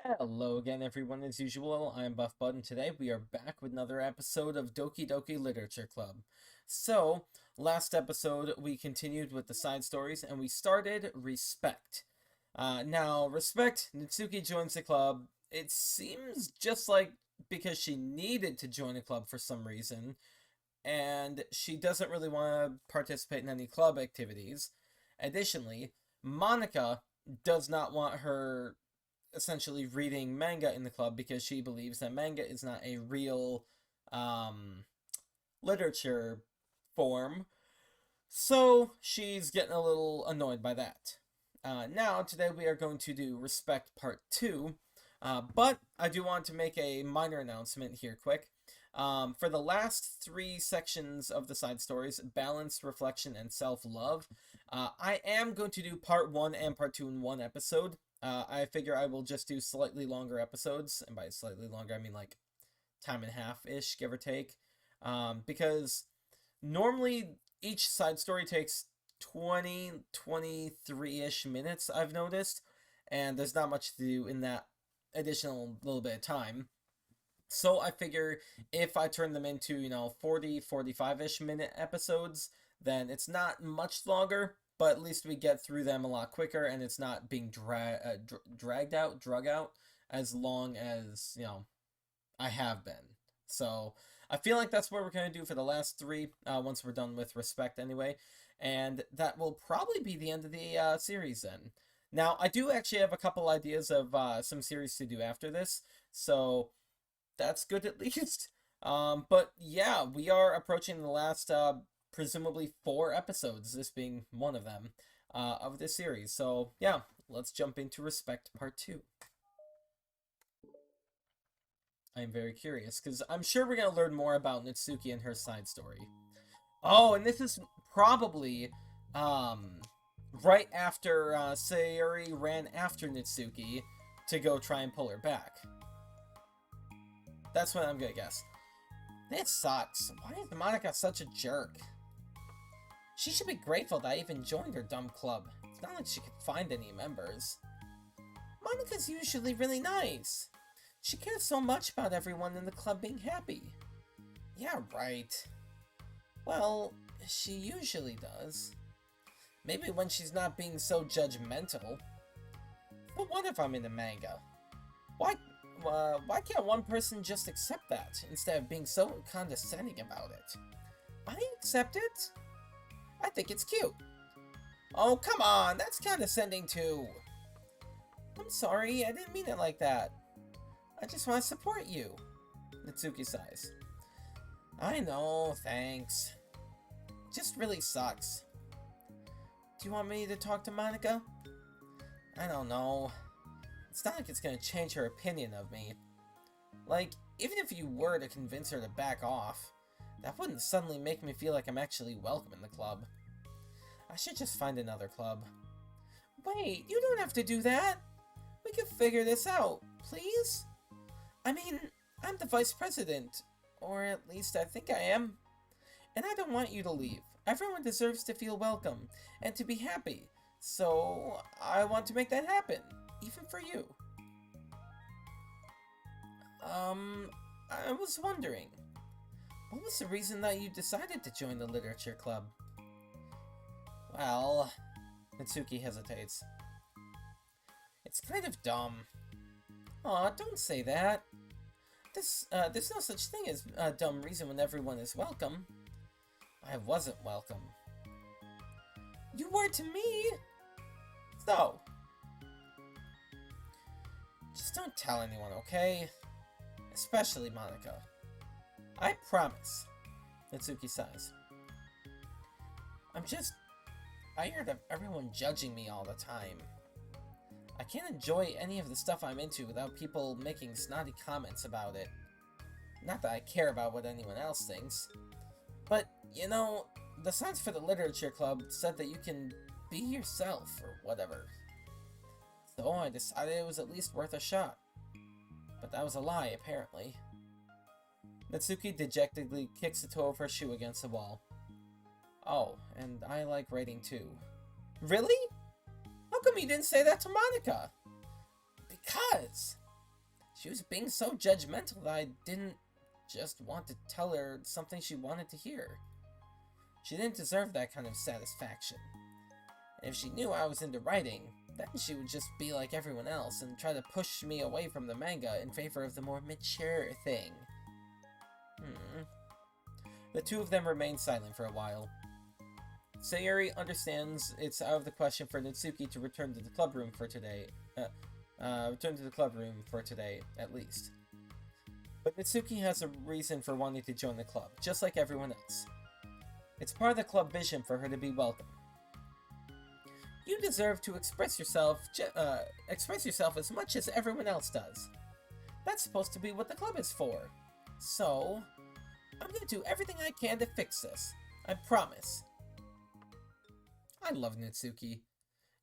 Hello again, everyone. As usual, I'm Buff Bud, and today we are back with another episode of Doki Doki Literature Club. So, last episode we continued with the side stories, and we started Respect. Now, Respect, Natsuki joins the club. It seems just like because she needed to join a club for some reason, and she doesn't really want to participate in any club activities. Additionally, Monica does not want her essentially reading manga in the club because she believes that manga is not a real um, literature form. So she's getting a little annoyed by that. Now, today we are going to do Respect Part 2. But I do want to make a minor announcement here, quick. For the last three sections of the side stories, balance, reflection, and self love, I am going to do part 1 and part 2 in one episode. I figure I will just do slightly longer episodes, and by slightly longer, I mean like time and a half ish, give or take. Because normally each side story takes 20, 23 ish minutes, I've noticed, and there's not much to do in that additional little bit of time. So I figure if I turn them into, 40, 45 ish minute episodes, then it's not much longer, but at least we get through them a lot quicker and it's not being dragged out, drug out as long as, I have been. So I feel like that's what we're going to do for the last three, once we're done with Respect anyway. And that will probably be the end of the series then. Now, I do actually have a couple ideas of some series to do after this, so that's good at least. But yeah, we are approaching the last, presumably 4 episodes, this being one of them, of this series. So yeah, let's jump into Respect Part 2. I'm very curious, because I'm sure we're going to learn more about Natsuki and her side story. Oh, and this is probably, um, right after Sayori ran after Natsuki to go try and pull her back. That's what I'm gonna guess. This sucks. Why is Monica such a jerk? She should be grateful that I even joined her dumb club. It's not like she could find any members. Monica's usually really nice. She cares so much about everyone in the club being happy. Yeah, right. Well, she usually does. Maybe when she's not being so judgmental. But what if I'm in the manga? Why can't one person just accept that, instead of being so condescending about it? I accept it. I think it's cute. Oh, come on, that's condescending too. I'm sorry, I didn't mean it like that. I just want to support you. Natsuki sighs. I know, thanks. It just really sucks. Do you want me to talk to Monica? I don't know. It's not like it's gonna change her opinion of me. Like, even if you were to convince her to back off, that wouldn't suddenly make me feel like I'm actually welcome in the club. I should just find another club. Wait, you don't have to do that! We can figure this out, please? I mean, I'm the vice president, or at least I think I am. And I don't want you to leave. Everyone deserves to feel welcome, and to be happy. So, I want to make that happen, even for you. I was wondering, what was the reason that you decided to join the literature club? Well, Natsuki hesitates. It's kind of dumb. Aw, don't say that. There's no such thing as a dumb reason when everyone is welcome. I wasn't welcome. You were to me! So, just don't tell anyone, okay? Especially Monica. I promise. Natsuki sighs. I'm just tired of everyone judging me all the time. I can't enjoy any of the stuff I'm into without people making snotty comments about it. Not that I care about what anyone else thinks. But, the signs for the literature club said that you can be yourself, or whatever. So I decided it was at least worth a shot. But that was a lie, apparently. Natsuki dejectedly kicks the toe of her shoe against the wall. Oh, and I like writing too. Really? How come you didn't say that to Monica? Because She was being so judgmental that I didn't just want to tell her something she wanted to hear. She didn't deserve that kind of satisfaction. And if she knew I was into writing, then she would just be like everyone else and try to push me away from the manga in favor of the more mature thing. The two of them remained silent for a while. Sayori understands it's out of the question for Natsuki to return to the clubroom for today. At least. But Natsuki has a reason for wanting to join the club, just like everyone else. It's part of the club vision for her to be welcome. You deserve to express yourself as much as everyone else does. That's supposed to be what the club is for. So, I'm gonna do everything I can to fix this. I promise. I love Natsuki.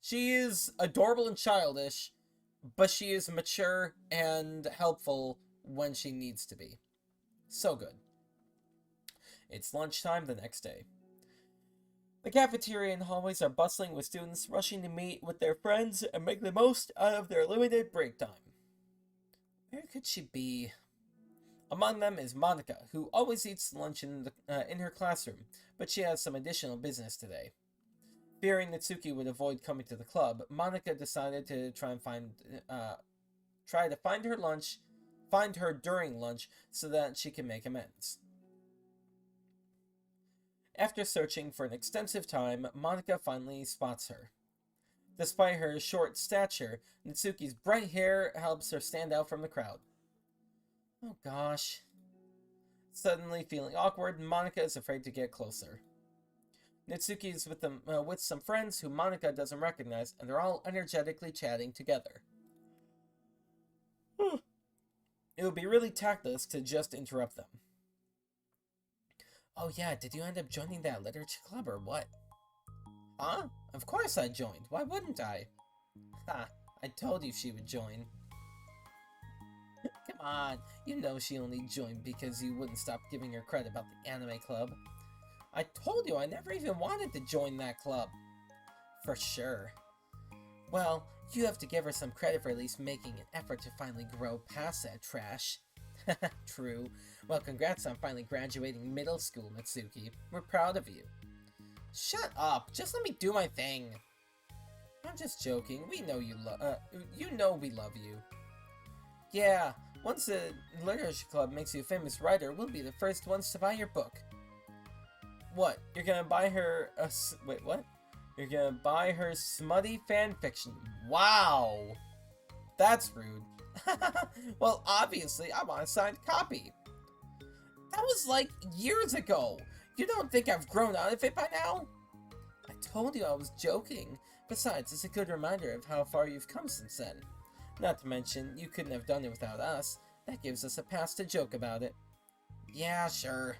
She is adorable and childish, but she is mature and helpful when she needs to be. So good. It's lunchtime the next day. The cafeteria and hallways are bustling with students rushing to meet with their friends and make the most out of their limited break time. Where could she be? Among them is Monika, who always eats lunch in her classroom, but she has some additional business today. Fearing Natsuki would avoid coming to the club, Monika decided to try to find her during lunch so that she can make amends. After searching for an extensive time, Monika finally spots her. Despite her short stature, Natsuki's bright hair helps her stand out from the crowd. Oh gosh. Suddenly feeling awkward, Monika is afraid to get closer. Natsuki is with some friends who Monika doesn't recognize, and they're all energetically chatting together. It would be really tactless to just interrupt them. Oh yeah, did you end up joining that literature club or what? Huh? Of course I joined. Why wouldn't I? Ha, I told you she would join. Come on, you know she only joined because you wouldn't stop giving her credit about the anime club. I told you I never even wanted to join that club. For sure. Well, you have to give her some credit for at least making an effort to finally grow past that trash. True. Well, congrats on finally graduating middle school, Natsuki. We're proud of you. Shut up. Just let me do my thing. I'm just joking. We know you know we love you. Yeah, once the literature club makes you a famous writer, we'll be the first ones to buy your book. What? You're gonna buy her wait, what? You're gonna buy her smutty fanfiction. Wow! That's rude. Well, obviously, I want a signed copy. That was like years ago. You don't think I've grown out of it by now? I told you I was joking. Besides, it's a good reminder of how far you've come since then. Not to mention, you couldn't have done it without us. That gives us a pass to joke about it. Yeah, sure.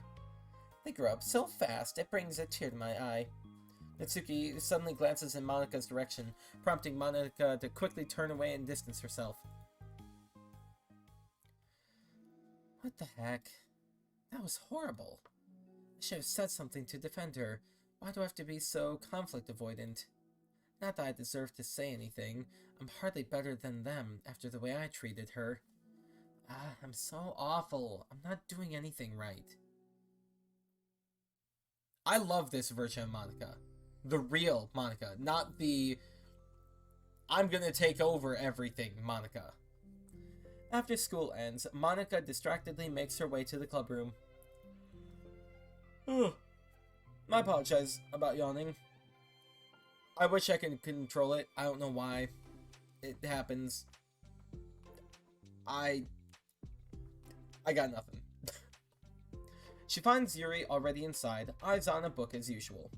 They grow up so fast, it brings a tear to my eye. Natsuki suddenly glances in Monika's direction, prompting Monika to quickly turn away and distance herself. What the heck? That was horrible. I should have said something to defend her. Why do I have to be so conflict avoidant? Not that I deserve to say anything. I'm hardly better than them after the way I treated her. I'm so awful. I'm not doing anything right. I love this version of Monika. The real Monika, not the I'm gonna take over everything Monika. After school ends, Monika distractedly makes her way to the club room. I apologize about yawning. I wish I could control it. I don't know why. It happens. I got nothing. She finds Yuri already inside, eyes on a book as usual.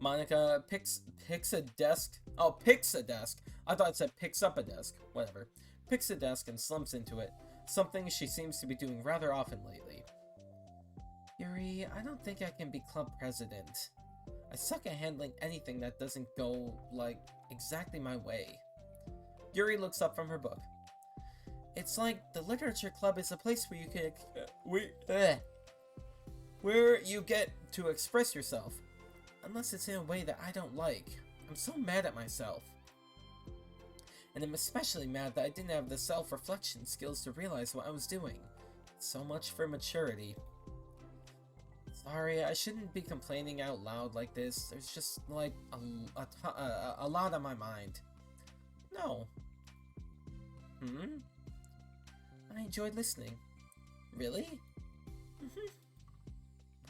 Monika picks a desk. Oh, picks a desk. I thought it said picks up a desk. Whatever. Picks a desk and slumps into it, something she seems to be doing rather often lately. Yuri, I don't think I can be club president. I suck at handling anything that doesn't go, like, exactly my way. Yuri looks up from her book. It's like the literature club is a place where you can, where you get to express yourself. Unless it's in a way that I don't like. I'm so mad at myself. And I'm especially mad that I didn't have the self-reflection skills to realize what I was doing. So much for maturity. Sorry, I shouldn't be complaining out loud like this. There's just, like, a lot on my mind. No. I enjoyed listening. Really?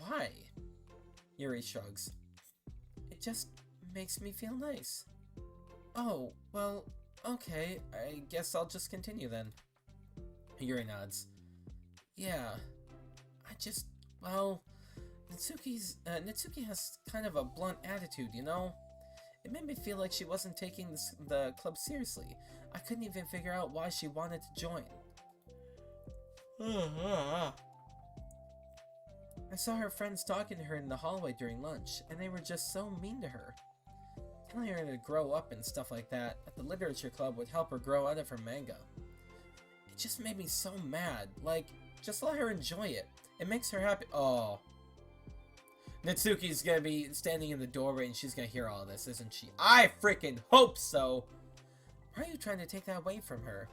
Why? Yuri shrugs. It just makes me feel nice. Oh, well, okay. I guess I'll just continue then. Yuri nods. Yeah. Well, Natsuki has kind of a blunt attitude, you know? It made me feel like she wasn't taking the club seriously. I couldn't even figure out why she wanted to join. I saw her friends talking to her in the hallway during lunch, and they were just so mean to her. Telling her to grow up and stuff like that at the literature club would help her grow out of her manga. It just made me so mad. Like, just let her enjoy it. It makes her happy. Oh. Natsuki's gonna be standing in the doorway and she's gonna hear all this, isn't she? I freaking hope so! Why are you trying to take that away from her?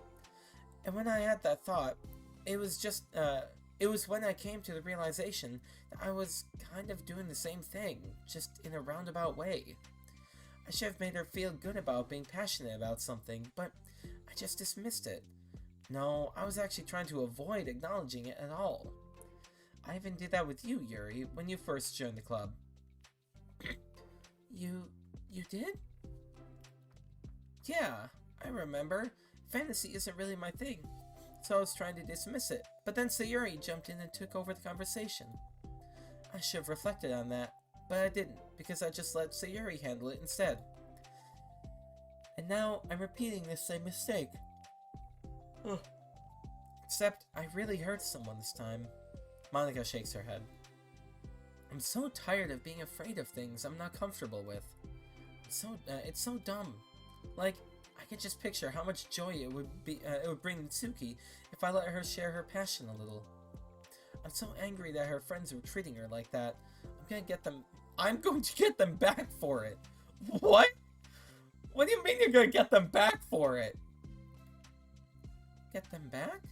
And when I had that thought, it was when I came to the realization that I was kind of doing the same thing, just in a roundabout way. I should have made her feel good about being passionate about something, but I just dismissed it. No, I was actually trying to avoid acknowledging it at all. I even did that with you, Yuri, when you first joined the club. You did? Yeah, I remember. Fantasy isn't really my thing, so I was trying to dismiss it. But then Sayori jumped in and took over the conversation. I should have reflected on that, but I didn't, because I just let Sayori handle it instead. And now I'm repeating this same mistake. Except I really hurt someone this time. Monika shakes her head. I'm so tired of being afraid of things I'm not comfortable with. It's so dumb. Like, I could just picture how much joy it would bring Natsuki if I let her share her passion a little. I'm so angry that her friends were treating her like that. I'm going to get them back for it. What? What do you mean you're going to get them back for it? Get them back?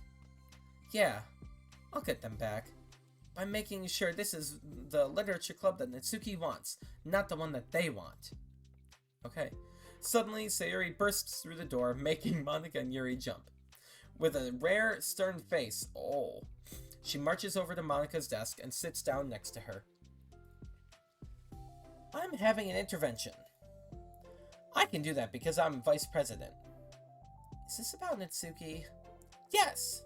Yeah, I'll get them back. By making sure this is the literature club that Natsuki wants, not the one that they want. Okay. Suddenly, Sayori bursts through the door, making Monika and Yuri jump. With a rare, stern face, she marches over to Monika's desk and sits down next to her. I'm having an intervention. I can do that because I'm vice president. Is this about Natsuki? Yes!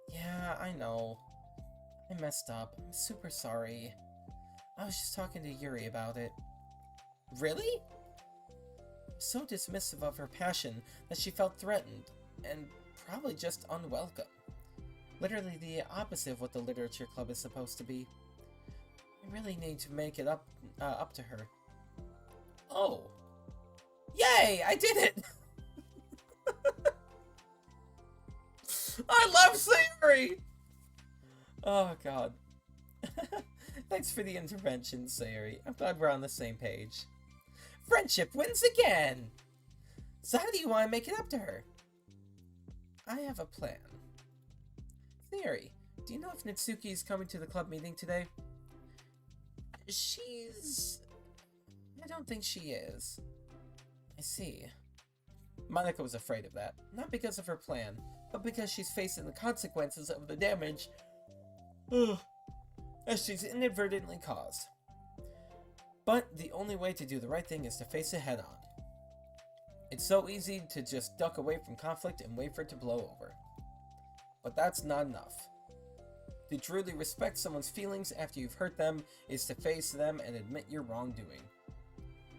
Yeah, I know. I messed up. I'm super sorry. I was just talking to Yuri about it. Really? So dismissive of her passion that she felt threatened, and probably just unwelcome. Literally the opposite of what the literature club is supposed to be. I really need to make it up to her. Oh. Yay! I did it! I love Sayori! Oh, God. Thanks for the intervention, Sayori. I'm glad we're on the same page. Friendship wins again! So how do you want to make it up to her? I have a plan. Sayori, do you know if Natsuki is coming to the club meeting today? I don't think she is. I see. Monika was afraid of that. Not because of her plan, but because she's facing the consequences of the damage as she's inadvertently caused. But the only way to do the right thing is to face it head on. It's so easy to just duck away from conflict and wait for it to blow over. But that's not enough. To truly respect someone's feelings after you've hurt them is to face them and admit your wrongdoing.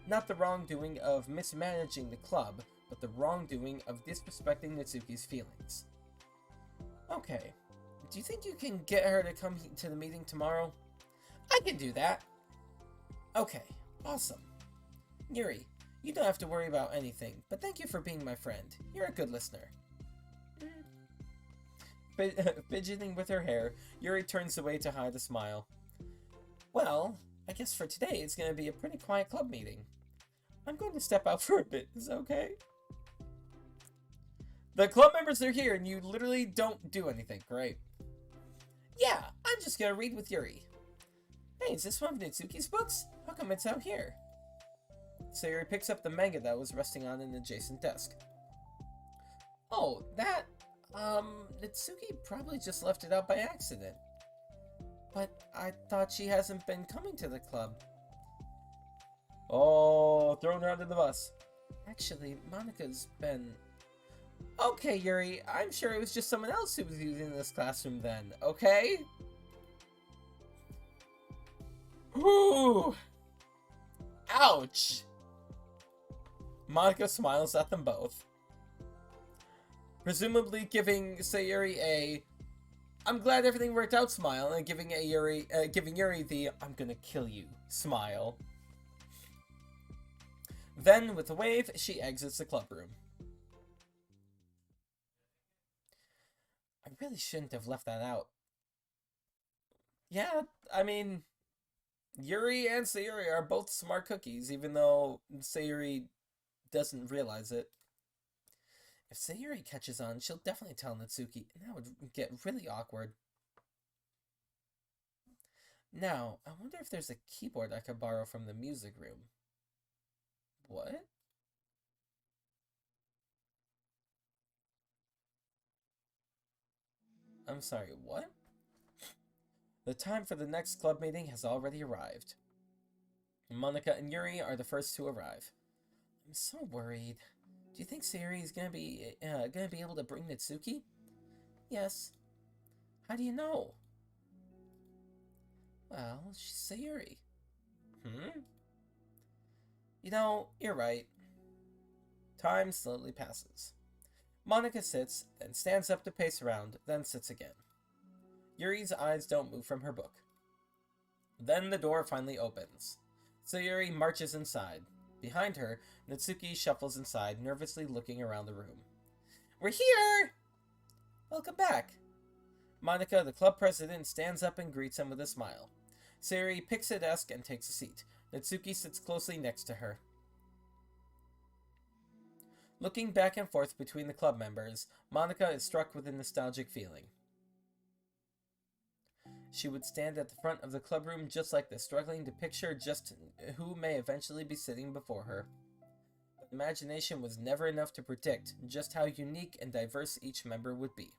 Not the wrongdoing of mismanaging the club, but the wrongdoing of disrespecting Natsuki's feelings. Okay, do you think you can get her to come to the meeting tomorrow? I can do that. Okay, awesome. Yuri, you don't have to worry about anything, but thank you for being my friend. You're a good listener. Fidgeting with her hair, Yuri turns away to hide a smile. Well, I guess for today it's going to be a pretty quiet club meeting. I'm going to step out for a bit, is that okay? The club members are here and you literally don't do anything, right? Yeah, I'm just gonna read with Yuri. Hey, is this one of Natsuki's books? How come it's out here? Sayori picks up the manga that was resting on an adjacent desk. Oh, that, Natsuki probably just left it out by accident. But I thought she hasn't been coming to the club. Oh, thrown her under the bus. Actually, Monika's been... Okay, Yuri, I'm sure it was just someone else who was using this classroom then, okay? Ooh! Ouch! Monika smiles at them both, presumably giving Sayori a "I'm glad everything worked out" smile, and giving Yuri the "I'm gonna kill you" smile. Then, with a wave, she exits the club room. I really shouldn't have left that out. Yeah, I mean, Yuri and Sayori are both smart cookies, even though Sayori doesn't realize it. If Sayori catches on, she'll definitely tell Natsuki, and that would get really awkward. Now, I wonder if there's a keyboard I could borrow from the music room. What? I'm sorry, what? The time for the next club meeting has already arrived. Monika and Yuri are the first to arrive. I'm so worried. Do you think Sayori is gonna be able to bring Natsuki? Yes. How do you know? Well, she's Sayori. You know, you're right. Time slowly passes. Monika sits, then stands up to pace around, then sits again. Yuri's eyes don't move from her book. Then the door finally opens. Sayori marches inside. Behind her, Natsuki shuffles inside, nervously looking around the room. We're here! Welcome back. Monika, the club president, stands up and greets him with a smile. Sayori picks a desk and takes a seat. Natsuki sits closely next to her. Looking back and forth between the club members, Monika is struck with a nostalgic feeling. She would stand at the front of the club room just like this, struggling to picture just who may eventually be sitting before her. But imagination was never enough to predict just how unique and diverse each member would be.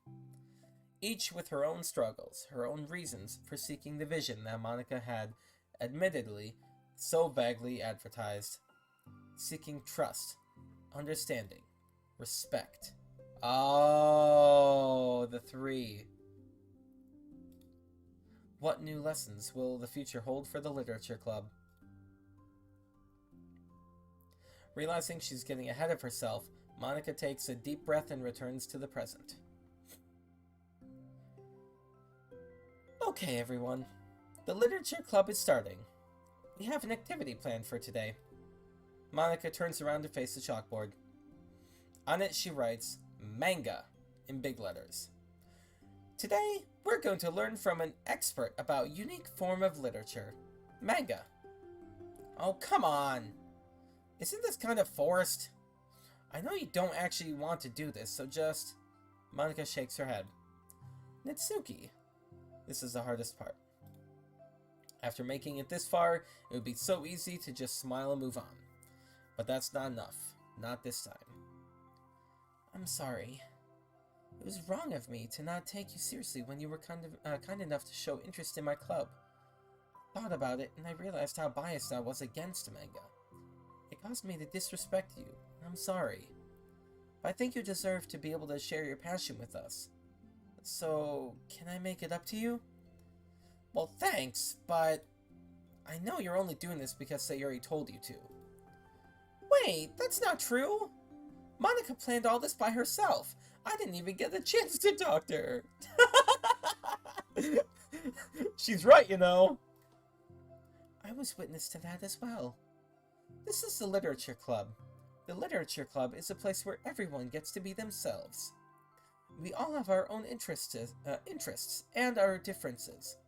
Each with her own struggles, her own reasons for seeking the vision that Monika had, admittedly, so vaguely advertised. Seeking trust, understanding, respect. Oh, the three. What new lessons will the future hold for the Literature Club? Realizing she's getting ahead of herself, Monika takes a deep breath and returns to the present. Okay, everyone. The Literature Club is starting. We have an activity planned for today. Monika turns around to face the chalkboard. On it, she writes, manga, in big letters. Today, we're going to learn from an expert about unique form of literature, manga. Oh, come on. Isn't this kind of forced? I know you don't actually want to do this, so just... Monika shakes her head. Natsuki. This is the hardest part. After making it this far, it would be so easy to just smile and move on. But that's not enough. Not this time. I'm sorry. It was wrong of me to not take you seriously when you were kind enough to show interest in my club. I thought about it, and I realized how biased I was against manga. It caused me to disrespect you, and I'm sorry. But I think you deserve to be able to share your passion with us. So, can I make it up to you? Well, thanks, but I know you're only doing this because Sayori told you to. Wait, that's not true! Monika planned all this by herself. I didn't even get a chance to talk to her. She's right, you know. I was witness to that as well. This is the Literature Club. The Literature Club is a place where everyone gets to be themselves. We all have our own interests and our differences.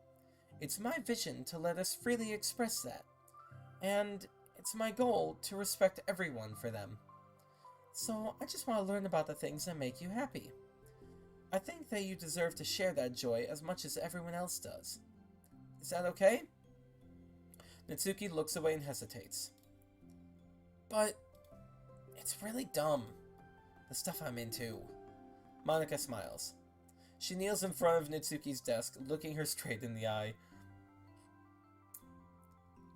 It's my vision to let us freely express that. And it's my goal to respect everyone for them. So I just want to learn about the things that make you happy. I think that you deserve to share that joy as much as everyone else does. Is that okay? Natsuki looks away and hesitates. But it's really dumb, the stuff I'm into. Monika smiles. She kneels in front of Natsuki's desk, looking her straight in the eye.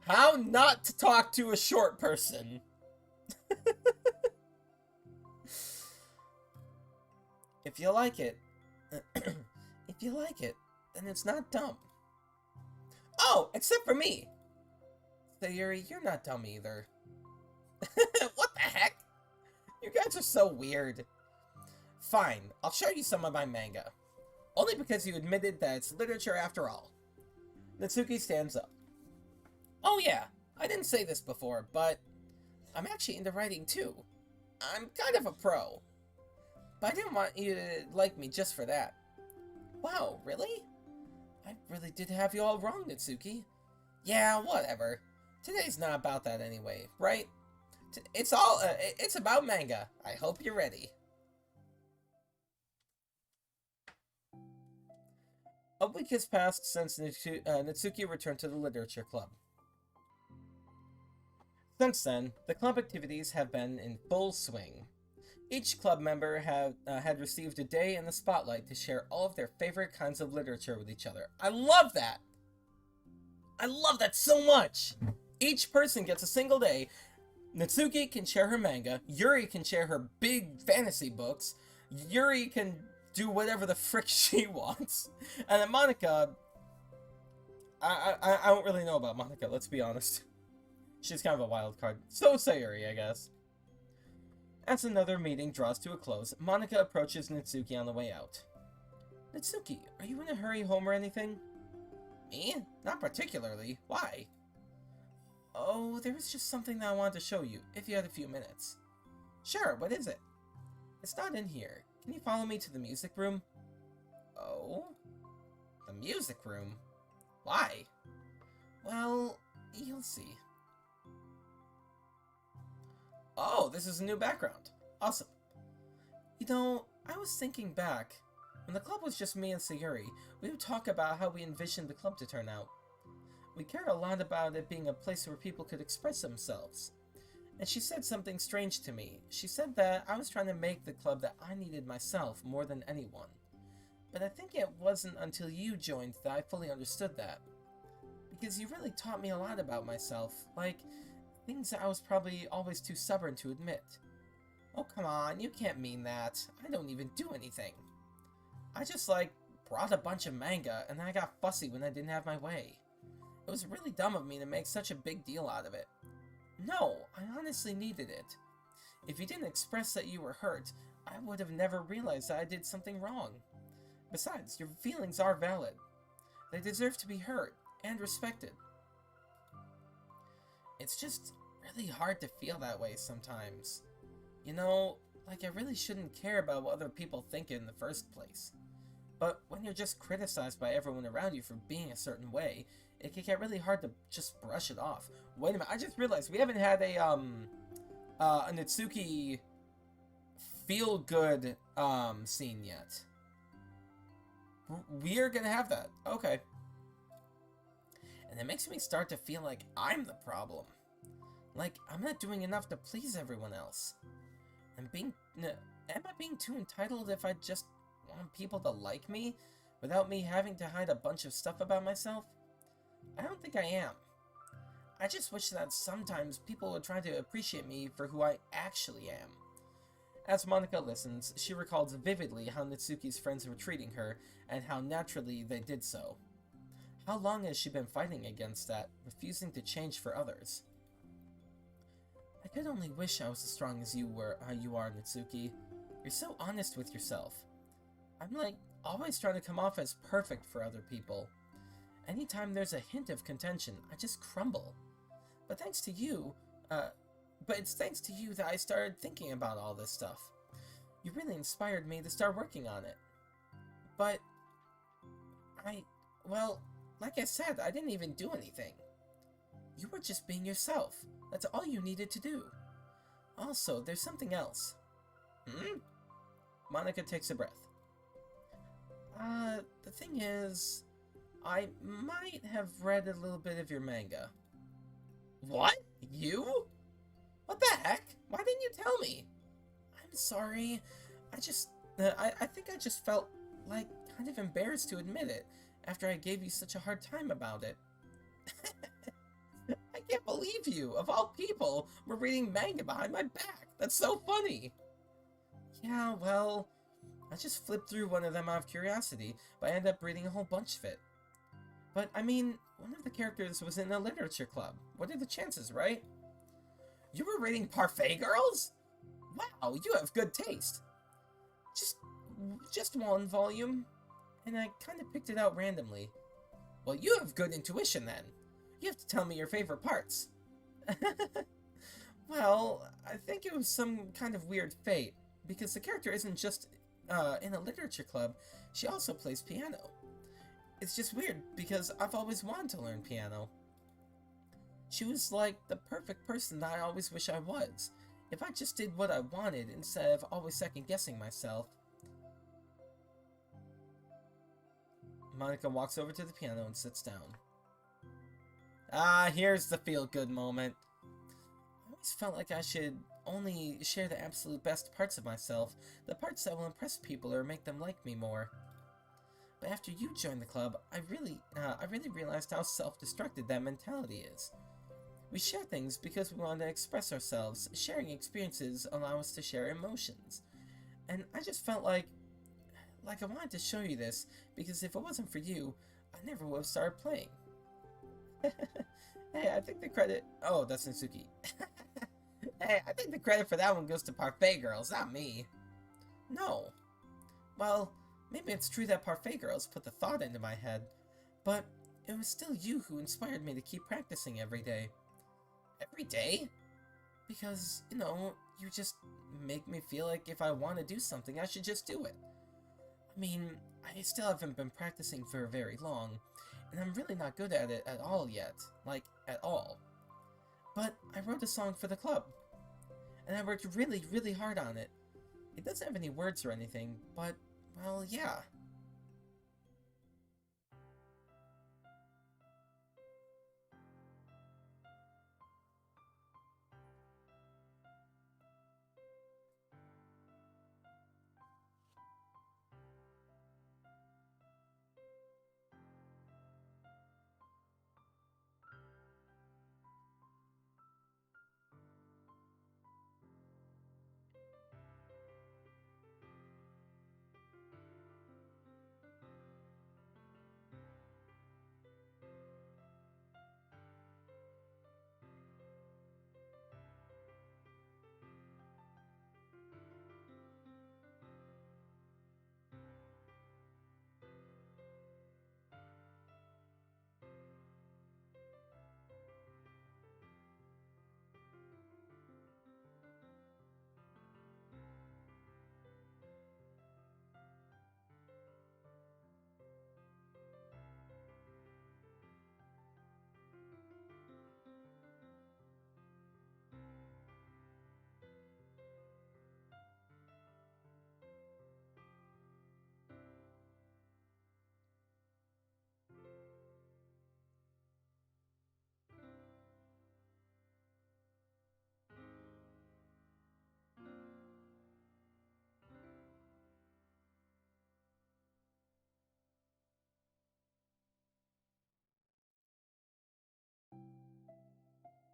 How not to talk to a short person? If you like it, then it's not dumb. Oh, except for me. Sayori, you're not dumb either. What the heck? You guys are so weird. Fine, I'll show you some of my manga. Only because you admitted that it's literature after all. Natsuki stands up. Oh yeah, I didn't say this before, but I'm actually into writing too. I'm kind of a pro. But I didn't want you to like me just for that. Wow, really? I really did have you all wrong, Natsuki. Yeah, whatever. Today's not about that anyway, right? It's about manga. I hope you're ready. A week has passed since Natsuki returned to the literature club. Since then, the club activities have been in full swing. Each club member had received a day in the spotlight to share all of their favorite kinds of literature with each other. I love that! I love that so much! Each person gets a single day. Natsuki can share her manga, Yuri can share her big fantasy books, Yuri can do whatever the frick she wants, and then Monika... I don't really know about Monika, let's be honest. She's kind of a wild card. So Sayori, I guess. As another meeting draws to a close, Monika approaches Natsuki on the way out. Natsuki, are you in a hurry home or anything? Me? Not particularly. Why? Oh, there was just something that I wanted to show you, if you had a few minutes. Sure, what is it? It's not in here. Can you follow me to the music room? Oh? The music room? Why? Well, you'll see. Oh, this is a new background. Awesome. You know, I was thinking back. When the club was just me and Sayori, we would talk about how we envisioned the club to turn out. We cared a lot about it being a place where people could express themselves. And she said something strange to me. She said that I was trying to make the club that I needed myself more than anyone. But I think it wasn't until you joined that I fully understood that. Because you really taught me a lot about myself, like things that I was probably always too stubborn to admit. Oh, come on, you can't mean that. I don't even do anything. I just, brought a bunch of manga, and I got fussy when I didn't have my way. It was really dumb of me to make such a big deal out of it. No, I honestly needed it. If you didn't express that you were hurt, I would have never realized that I did something wrong. Besides, your feelings are valid. They deserve to be heard and respected. It's just really hard to feel that way sometimes. You know, I really shouldn't care about what other people think in the first place. But when you're just criticized by everyone around you for being a certain way, it can get really hard to just brush it off. Wait a minute, I just realized we haven't had a Natsuki feel-good, scene yet. We're gonna have that. Okay. And it makes me start to feel like I'm the problem. Like, I'm not doing enough to please everyone else. Am I being too entitled if I just want people to like me without me having to hide a bunch of stuff about myself? I don't think I am. I just wish that sometimes people would try to appreciate me for who I actually am. As Monika listens, she recalls vividly how Natsuki's friends were treating her, and how naturally they did so. How long has she been fighting against that, refusing to change for others? I could only wish I was as strong as you are, Natsuki. You're so honest with yourself. I'm always trying to come off as perfect for other people. Anytime there's a hint of contention, I just crumble. But it's thanks to you that I started thinking about all this stuff. You really inspired me to start working on it. But, like I said, I didn't even do anything. You were just being yourself. That's all you needed to do. Also, there's something else. Hmm? Monica takes a breath. The thing is, I might have read a little bit of your manga. What? You? What the heck? Why didn't you tell me? I'm sorry. I think I just felt, like, kind of embarrassed to admit it after I gave you such a hard time about it. I can't believe you, of all people, were reading manga behind my back. That's so funny. Yeah, well, I just flipped through one of them out of curiosity, but I ended up reading a whole bunch of it. But, I mean, one of the characters was in a literature club. What are the chances, right? You were reading Parfait Girls? Wow, you have good taste. Just one volume, and I kind of picked it out randomly. Well, you have good intuition then. You have to tell me your favorite parts. Well, I think it was some kind of weird fate, because the character isn't just in a literature club, she also plays piano. It's just weird, because I've always wanted to learn piano. She was like the perfect person that I always wish I was, if I just did what I wanted instead of always second-guessing myself. Monica walks over to the piano and sits down. Ah, here's the feel-good moment. I always felt like I should only share the absolute best parts of myself, the parts that will impress people or make them like me more. But after you joined the club, I really realized how self-destructed that mentality is. We share things because we want to express ourselves. Sharing experiences allow us to share emotions. And I just felt like I wanted to show you this, because if it wasn't for you, I never would have started playing. Hey, I think the credit... Oh, that's Natsuki. Hey, I think the credit for that one goes to Parfait Girls, not me. No. Well, maybe it's true that Parfait Girls put the thought into my head, but it was still you who inspired me to keep practicing every day. Every day? Because, you know, you just make me feel like if I want to do something, I should just do it. I mean, I still haven't been practicing for very long, and I'm really not good at it at all yet. Like, at all. But I wrote a song for the club, and I worked really, really hard on it. It doesn't have any words or anything, but, well, yeah.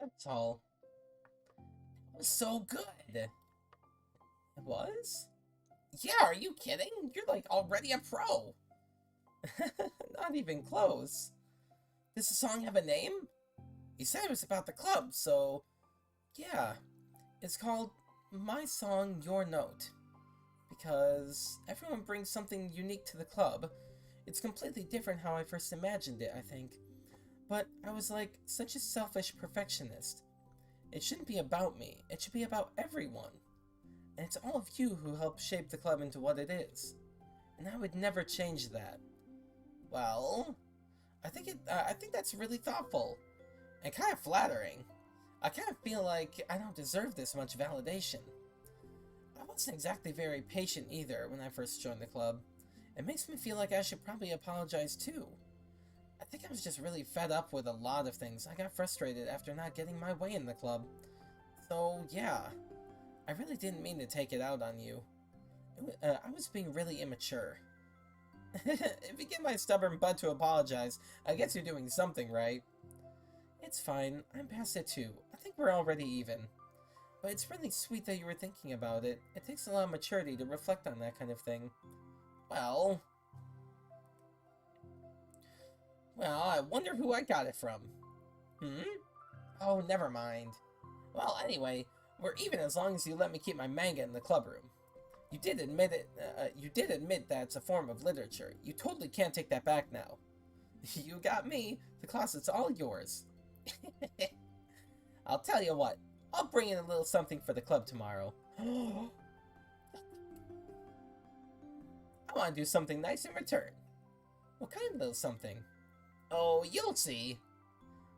That's all. It was so good. It was? Yeah, are you kidding? You're like already a pro. Not even close. Does the song have a name? You said it was about the club, so yeah. It's called My Song, Your Note. Because everyone brings something unique to the club. It's completely different how I first imagined it, I think. But I was like such a selfish perfectionist. It shouldn't be about me, it should be about everyone. And it's all of you who helped shape the club into what it is. And I would never change that. Well, I think that's really thoughtful. And kind of flattering. I kind of feel like I don't deserve this much validation. I wasn't exactly very patient either when I first joined the club. It makes me feel like I should probably apologize too. I think I was just really fed up with a lot of things. I got frustrated after not getting my way in the club. So, yeah. I really didn't mean to take it out on you. I was being really immature. If you get my stubborn butt to apologize, I guess you're doing something right. It's fine. I'm past it too. I think we're already even. But it's really sweet that you were thinking about it. It takes a lot of maturity to reflect on that kind of thing. Well, I wonder who I got it from. Oh, never mind. Well, anyway, we're even as long as you let me keep my manga in the club room. You did admit it. You did admit that it's a form of literature. You totally can't take that back now. You got me. The closet's all yours. I'll tell you what. I'll bring in a little something for the club tomorrow. I want to do something nice in return. What kind of little something? Oh, you'll see.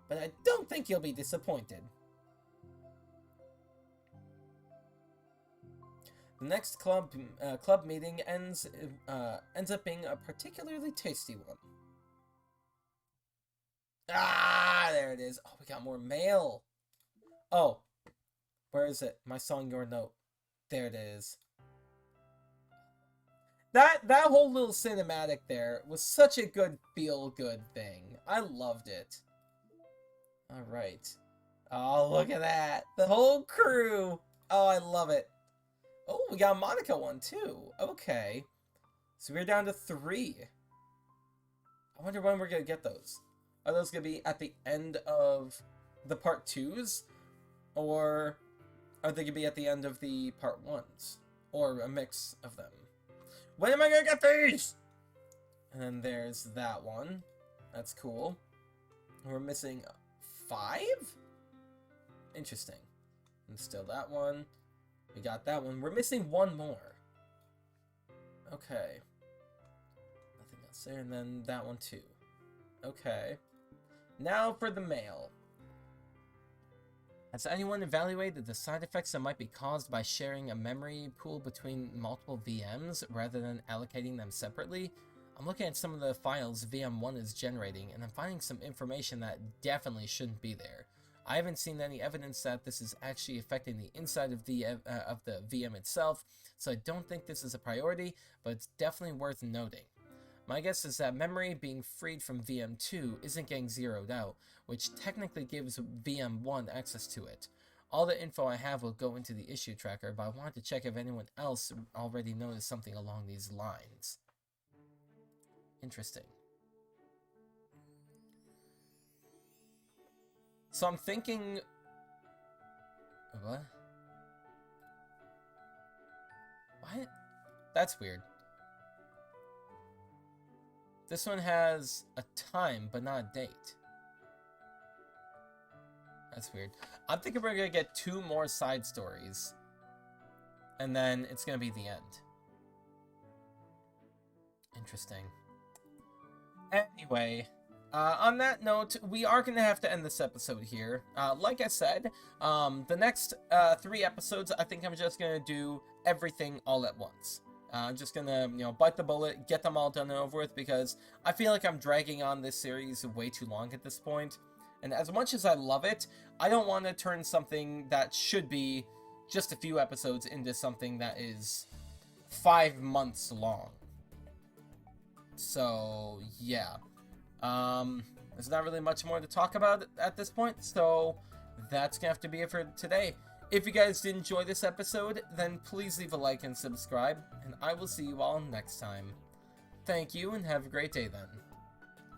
But I don't think you'll be disappointed. The next club meeting ends up being a particularly tasty one. Ah, there it is. Oh, we got more mail. Oh, where is it? My song, your note. There it is. That whole little cinematic there was such a good feel-good thing. I loved it. All right. Oh, look at that. The whole crew. Oh, I love it. Oh, we got a Monica one, too. Okay. So we're down to 3. I wonder when we're going to get those. Are those going to be at the end of the part 2s? Or are they going to be at the end of the part 1s? Or a mix of them? When am I going to get these? And then there's that one. That's cool. We're missing 5? Interesting. And still that one. We got that one. We're missing 1 more. Okay. Nothing else there. And then that one too. Okay. Now for the mail. Has anyone evaluated the side effects that might be caused by sharing a memory pool between multiple VMs rather than allocating them separately? I'm looking at some of the files VM1 is generating, and I'm finding some information that definitely shouldn't be there. I haven't seen any evidence that this is actually affecting the inside of the VM itself, so I don't think this is a priority, but it's definitely worth noting. My guess is that memory being freed from VM2 isn't getting zeroed out, which technically gives VM1 access to it. All the info I have will go into the issue tracker, but I wanted to check if anyone else already noticed something along these lines. Interesting. So I'm thinking... What? What? That's weird. This one has a time, but not a date. That's weird. I'm thinking we're gonna get 2 more side stories. And then it's gonna be the end. Interesting. Anyway... on that note, we are going to have to end this episode here. Like I said, the next 3 episodes, I think I'm just going to do everything all at once. I'm just going to, bite the bullet, get them all done and over with, because I feel like I'm dragging on this series way too long at this point. And as much as I love it, I don't want to turn something that should be just a few episodes into something that is 5 months long. So, yeah. There's not really much more to talk about at this point, so that's gonna have to be it for today. If you guys did enjoy this episode, then please leave a like and subscribe, and I will see you all next time. Thank you, and have a great day then.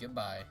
Goodbye.